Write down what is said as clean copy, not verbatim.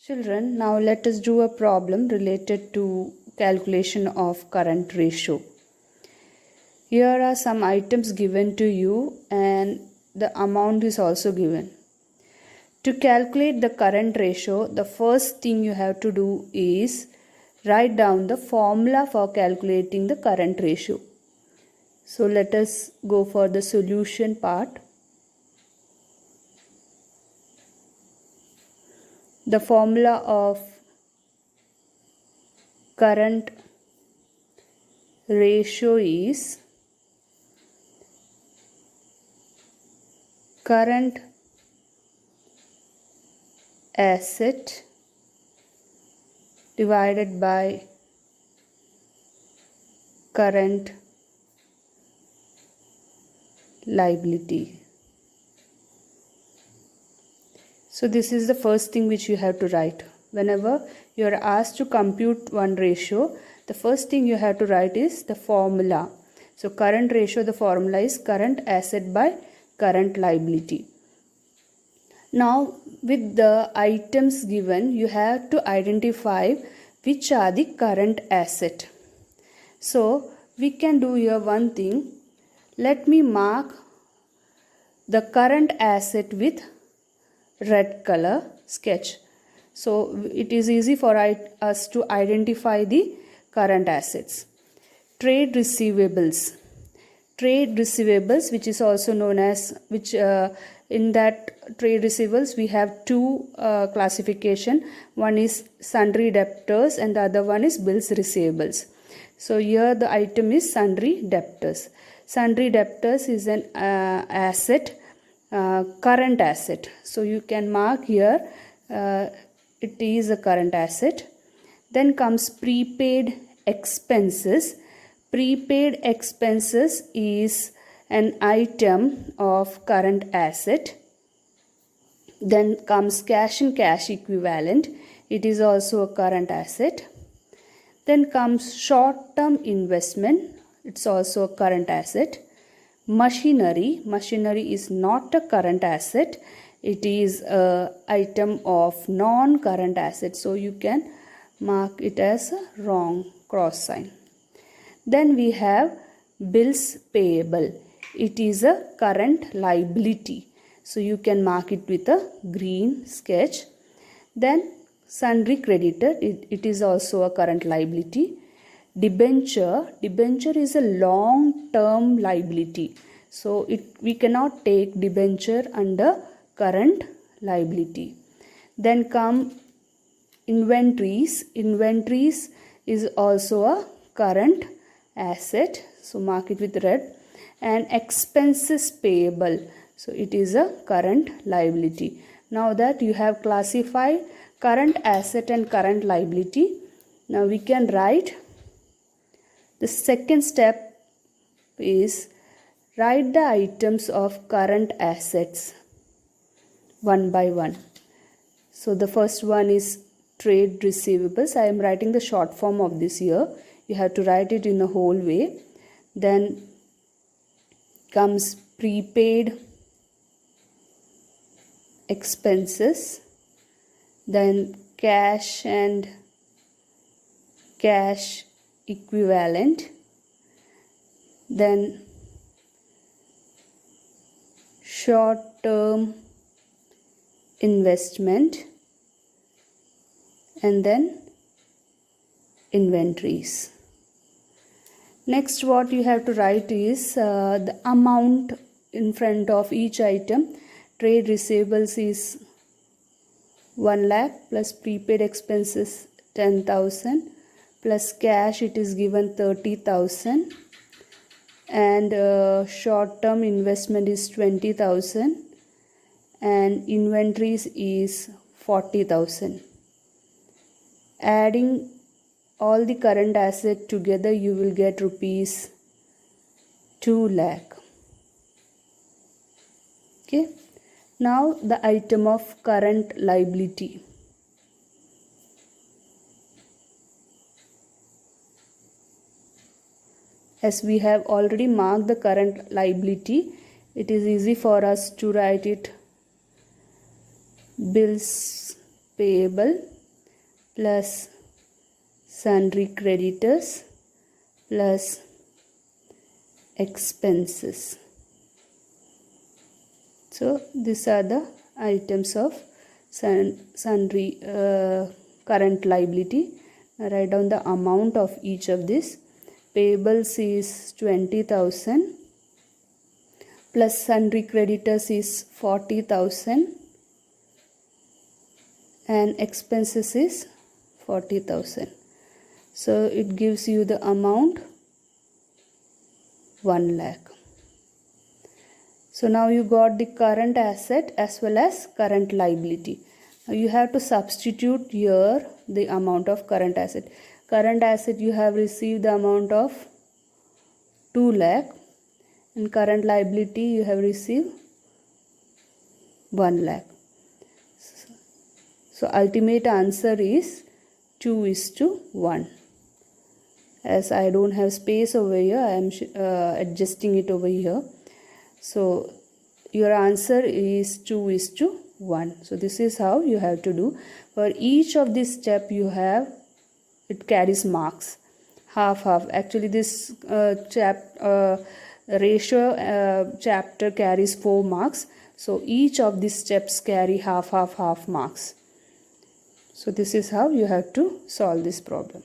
Children, now let us do a problem related to calculation of current ratio. Here are some items given to you and the amount is also given. To calculate the current ratio, the first thing you have to do is write down the formula for calculating the current ratio. So let us go for the solution part. The formula of current ratio is current asset divided by current liability. So this is the first thing which you have to write. Whenever you are asked to compute one ratio, the first thing you have to write is the formula. So current ratio, the formula is current asset by current liability. Now with the items given, you have to identify which are the current asset. So we can do here one thing. Let me mark the current asset with red color sketch. So it is easy for us to identify the current assets. Trade receivables. Trade receivables, which is also known as, in that trade receivables we have two classification. One is sundry debtors and the other one is bills receivables. So here the item is sundry debtors. Sundry debtors is an asset, current asset. So you can mark here it is a current asset. Then comes prepaid expenses. Prepaid expenses is an item of current asset. Then comes cash and cash equivalent. It is also a current asset. Then comes short-term investment. It's also a current asset. Machinery. Machinery is not a current asset. It is an item of non-current asset. So you can mark it as a wrong cross sign. Then we have bills payable. It is a current liability. So you can mark it with a green sketch. Then sundry creditor. It is also a current liability. Debenture. Debenture is a long-term liability. So we cannot take debenture under current liability. Then come inventories. Inventories is also a current asset. So mark it with red. And expenses payable. So it is a current liability. Now that you have classified current asset and current liability, now we can write the second step is write the items of current assets one by one. So the first one is trade receivables. I am writing the short form of this here. You have to write it in a whole way. Then comes prepaid expenses. Then cash and cash equivalent. Then short-term investment, and then inventories. Next, what you have to write is the amount in front of each item. Trade receivables is 1 lakh plus prepaid expenses 10,000 plus cash it is given 30,000 and short-term investment is 20,000 and inventories is 40,000. Adding all the current asset together you will get rupees 2 lakh. Okay. Now the item of current liability. As we have already marked the current liability, it is easy for us to write it bills payable plus sundry creditors plus expenses. So these are the items of sundry current liability. Now write down the amount of each of this. Payables is 20,000 plus sundry creditors is 40,000 and expenses is 40,000. So it gives you the amount 1 lakh. So now you got the current asset as well as current liability. Now you have to substitute here the amount of current asset. Current asset you have received the amount of 2 lakh and current liability you have received 1 lakh. So ultimate answer is 2:1. As I don't have space over here, I am adjusting it over here. So your answer is 2:1. So this is how you have to do. For each of this step you have, it carries marks. Half. Actually this ratio chapter carries 4 marks. So each of these steps carry half marks. So this is how you have to solve this problem.